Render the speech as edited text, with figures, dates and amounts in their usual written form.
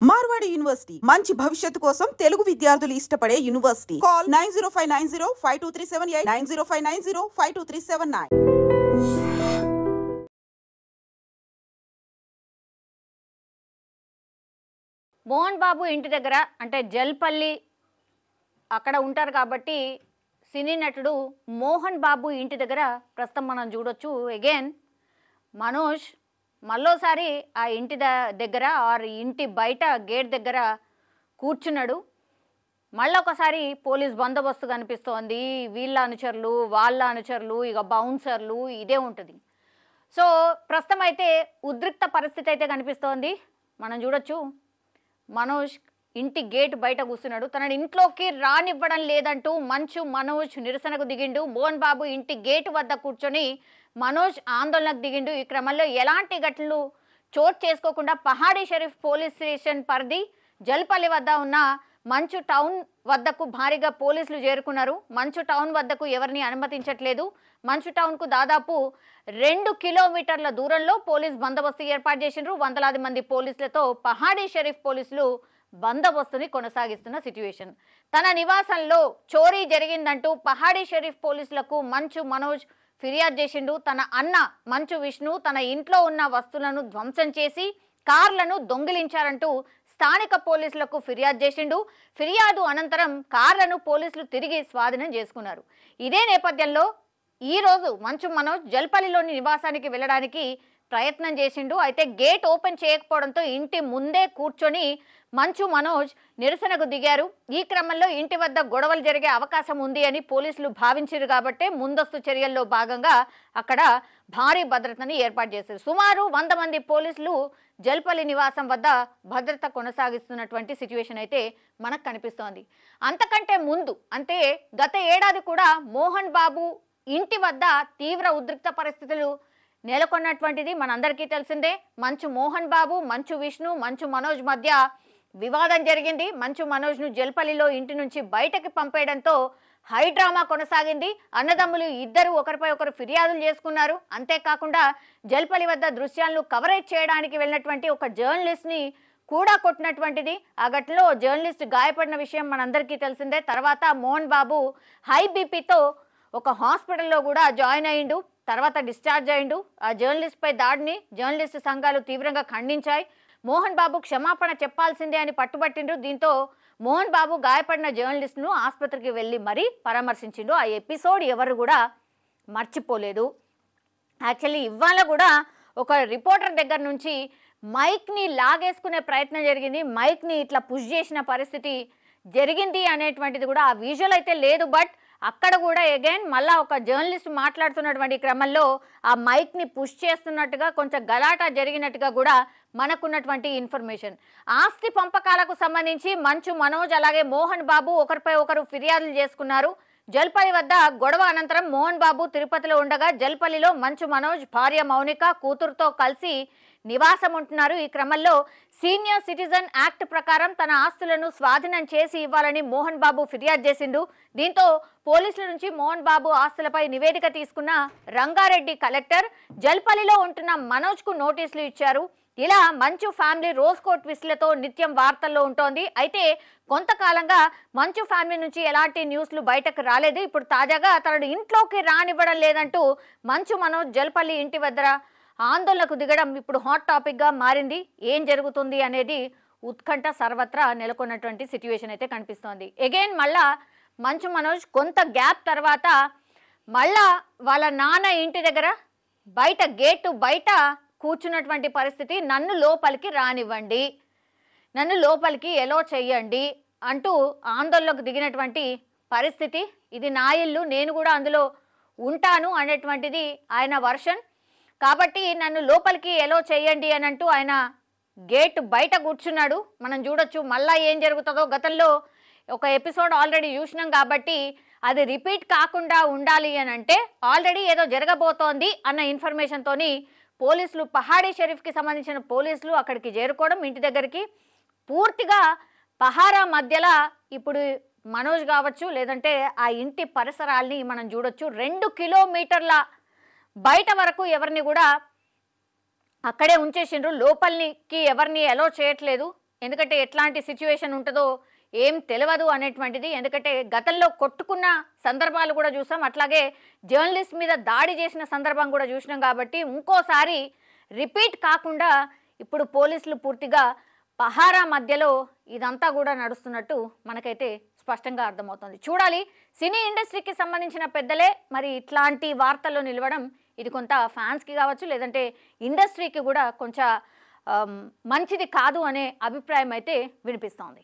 Marwadi university మంచి భవిష్యత్తు కోసం తెలుగు విద్యార్థులు ఇష్టపడే యూనివర్సిటీ. కాల్ 9059052378 9059052379. మోహన్ బాబు ఇంటి దగ్గర అంటే జల్పల్లి అక్కడ ఉంటారు కాబట్టి సినీ నటుడు మోహన్ బాబు ఇంటి దగ్గర ప్రస్తుతం మనం చూడొచ్చు. అగైన్ మనోజ్ మళ్ళోసారి ఆ ఇంటి దగ్గర ఆర్ ఇంటి బయట గేట్ దగ్గర కూర్చున్నాడు. మళ్ళొకసారి పోలీస్ బందోబస్తు కనిపిస్తోంది. వీళ్ళ అనుచరులు వాళ్ళ అనుచరులు ఇక బౌన్సర్లు ఇదే ఉంటుంది. సో ప్రస్తుతం అయితే ఉద్రిక్త పరిస్థితి అయితే కనిపిస్తోంది. మనం చూడొచ్చు మనోజ్ ఇంటి గేట్ బయట కూర్చున్నాడు. తనని ఇంట్లోకి రానివ్వడం లేదంటూ మంచు మనోజ్ నిరసనకు దిగిండు. మోహన్ బాబు ఇంటి గేటు వద్ద కూర్చొని మనోజ్ ఆందోళనకు దిగిండు. ఈ క్రమంలో ఎలాంటి ఘటనలు చోటు చేసుకోకుండా పహాడీ షరీఫ్ పోలీస్ స్టేషన్ పరిధి జల్పల్లి వద్ద ఉన్న మంచు టౌన్ వద్దకు భారీగా పోలీసులు చేరుకున్నారు. మంచు టౌన్ వద్దకు ఎవరిని అనుమతించట్లేదు. మంచు టౌన్కు దాదాపు 2 కిలోమీటర్ల దూరంలో పోలీస్ బందోబస్తు ఏర్పాటు చేసిండ్రు. వందలాది మంది పోలీసులతో పహాడీ షరీఫ్ పోలీసులు బందోబస్తుని కొనసాగిస్తున్న సిట్యుయేషన్. తన నివాసంలో చోరీ జరిగిందంటూ పహాడీ షరీఫ్ పోలీసులకు మంచు మనోజ్ ఫిర్యాదు చేసిండు. తన అన్న మంచు విష్ణు తన ఇంట్లో ఉన్న వస్తువులను ధ్వంసం చేసి కార్లను దొంగిలించారంటూ స్థానిక పోలీసులకు ఫిర్యాదు చేసిండు. ఫిర్యాదు అనంతరం కార్లను పోలీసులు తిరిగి స్వాధీనం చేసుకున్నారు. ఇదే నేపథ్యంలో ఈరోజు మంచు మనోజ్ జల్పల్లిలోని నివాసానికి వెళ్ళడానికి ప్రయత్నం చేసిండు. అయితే గేట్ ఓపెన్ చేయకపోవడంతో ఇంటి ముందే కూర్చొని మంచు మనోజ్ నిరసనకు దిగారు. ఈ క్రమంలో ఇంటి వద్ద గొడవలు జరిగే అవకాశం ఉంది అని పోలీసులు భావించారు కాబట్టి ముందస్తు చర్యల్లో భాగంగా అక్కడ భారీ భద్రతని ఏర్పాటు చేశారు. సుమారు 100 మంది పోలీసులు జల్పల్లి నివాసం వద్ద భద్రత కొనసాగిస్తున్నటువంటి సిచ్యువేషన్ అయితే మనకు కనిపిస్తోంది. అంతకంటే ముందు అంటే గత ఏడాది కూడా మోహన్ బాబు ఇంటి వద్ద తీవ్ర ఉద్రిక్త పరిస్థితులు నెలకొన్నటువంటిది మనందరికీ తెలిసిందే. మంచు మోహన్ బాబు, మంచు విష్ణు, మంచు మనోజ్ మధ్య వివాదం జరిగింది. మంచు మనోజ్ను జల్పల్లిలో ఇంటి నుంచి బయటకి పంపేయడంతో హై డ్రామా కొనసాగింది. అన్నదమ్ములు ఇద్దరు ఒకరిపై ఒకరు ఫిర్యాదులు చేసుకున్నారు. అంతేకాకుండా జల్పల్లి వద్ద దృశ్యాలను కవరేజ్ చేయడానికి వెళ్ళినటువంటి ఒక జర్నలిస్ట్ని కూడా కొట్టినటువంటిది. ఆ ఘటనలో జర్నలిస్ట్ గాయపడిన విషయం మనందరికీ తెలిసిందే. తర్వాత మోహన్ బాబు హై బీపీతో ఒక హాస్పిటల్లో కూడా జాయిన్ అయ్యిండు. తర్వాత డిశ్చార్జ్ అయ్యిండు. ఆ జర్నలిస్ట్ పై దాడిని జర్నలిస్ట్ సంఘాలు తీవ్రంగా ఖండించాయి. మోహన్ బాబు క్షమాపణ చెప్పాల్సిందే అని పట్టుబట్టిండ్రు. దీంతో మోహన్ బాబు గాయపడిన జర్నలిస్ట్ను ఆసుపత్రికి వెళ్ళి మరీ పరామర్శించిండు. ఆ ఎపిసోడ్ ఎవరు కూడా మర్చిపోలేదు. యాక్చువల్లీ ఇవాళ కూడా ఒక రిపోర్టర్ దగ్గర నుంచి మైక్ని లాగేసుకునే ప్రయత్నం జరిగింది. మైక్ని ఇట్లా పుష్ చేసిన పరిస్థితి జరిగింది అనేటువంటిది కూడా ఆ విజువల్ అయితే లేదు. బట్ అక్కడ కూడా అగైన్ మళ్ళా ఒక జర్నలిస్ట్ మాట్లాడుతున్నటువంటి క్రమంలో ఆ మైక్ని పుష్ చేస్తున్నట్టుగా కొంచెం గలాటా జరిగినట్టుగా కూడా మనకున్నటువంటి ఇన్ఫర్మేషన్. ఆస్తి పంపకాలకు సంబంధించి మంచు మనోజ్ అలాగే మోహన్ బాబు ఒకరిపై ఒకరు ఫిర్యాదులు చేసుకున్నారు. జల్పల్లి వద్ద గొడవ అనంతరం మోహన్ బాబు తిరుపతిలో ఉండగా జల్పల్లిలో మంచు మనోజ్ భార్య మౌనిక కూతురుతో కలిసి నివాసం ఉంటున్నారు. ఈ క్రమంలో సీనియర్ సిటిజన్ యాక్ట్ ప్రకారం తన ఆస్తులను స్వాధీనం చేసి ఇవ్వాలని మోహన్ బాబు ఫిర్యాదు చేసిండు. దీంతో పోలీసుల నుంచి మోహన్ బాబు ఆస్తులపై నివేదిక తీసుకున్న రంగారెడ్డి కలెక్టర్ జల్పల్లిలో ఉంటున్న మనోజ్కు నోటీసులు ఇచ్చారు. ఇలా మంచు ఫ్యామిలీ రోజ్కో ట్విస్ట్లతో నిత్యం వార్తల్లో ఉంటోంది. అయితే కొంతకాలంగా మంచు ఫ్యామిలీ నుంచి ఎలాంటి న్యూస్లు బయటకు రాలేదు. ఇప్పుడు తాజాగా తనను ఇంట్లోకి రానివ్వడం లేదంటూ మంచు మనోజ్ జల్పల్లి ఇంటి వద్ద ఆందోళనకు దిగడం ఇప్పుడు హాట్ టాపిక్గా మారింది. ఏం జరుగుతుంది అనేది ఉత్కంఠ సర్వత్రా నెలకొన్నటువంటి సిచ్యువేషన్ అయితే కనిపిస్తోంది. అగైన్ మళ్ళా మంచు మనోజ్ కొంత గ్యాప్ తర్వాత మళ్ళా వాళ్ళ నాన్న ఇంటి దగ్గర బయట గేటు బయట కూర్చున్నటువంటి పరిస్థితి. నన్ను లోపలికి రానివ్వండి, నన్ను లోపలికి ఎలో చెయ్యండి అంటూ ఆందోళనకు దిగినటువంటి పరిస్థితి. ఇది నా ఇల్లు, నేను కూడా అందులో ఉంటాను అనేటువంటిది ఆయన వర్షన్. కాబట్టి నన్ను లోపలికి ఎలో చేయండి అని అంటూ ఆయన గేట్ బయట కూర్చున్నాడు. మనం చూడొచ్చు మళ్ళా ఏం జరుగుతుందో. గతంలో ఒక ఎపిసోడ్ ఆల్రెడీ చూసినాం కాబట్టి అది రిపీట్ కాకుండా ఉండాలి అని అంటే ఆల్రెడీ ఏదో జరగబోతోంది అన్న ఇన్ఫర్మేషన్తోని పోలీసులు పహాడీ షరీఫ్కి సంబంధించిన పోలీసులు అక్కడికి చేరుకోవడం, ఇంటి దగ్గరికి పూర్తిగా పహారా మధ్యలో ఇప్పుడు మనోజ్ కావచ్చు లేదంటే ఆ ఇంటి పరిసరాల్ని మనం చూడొచ్చు. 2 కిలోమీటర్ల బయట వరకు ఎవరిని కూడా అక్కడే ఉంచేసిండ్రు. లోపలికి ఎవరిని అలో చేయట్లేదు. ఎందుకంటే ఎట్లాంటి సిచ్యువేషన్ ఉంటుందో ఏం తెలియదు అనేటువంటిది. ఎందుకంటే గతంలో కొట్టుకున్న సందర్భాలు కూడా చూసాం, అట్లాగే జర్నలిస్ట్ మీద దాడి చేసిన సందర్భం కూడా చూసినాం. కాబట్టి ఇంకోసారి రిపీట్ కాకుండా ఇప్పుడు పోలీసులు పూర్తిగా పహారా మధ్యలో ఇదంతా కూడా నడుస్తున్నట్టు మనకైతే స్పష్టంగా అర్థమవుతుంది. చూడాలి, సినీ ఇండస్ట్రీకి సంబంధించిన పెద్దలే మరి ఇట్లాంటి వార్తల్లో నిలవడం ఇది కొంత ఫ్యాన్స్కి కావచ్చు, లేదంటే ఇండస్ట్రీకి కూడా కొంచెం మంచిది కాదు అనే అభిప్రాయం అయితే వినిపిస్తోంది.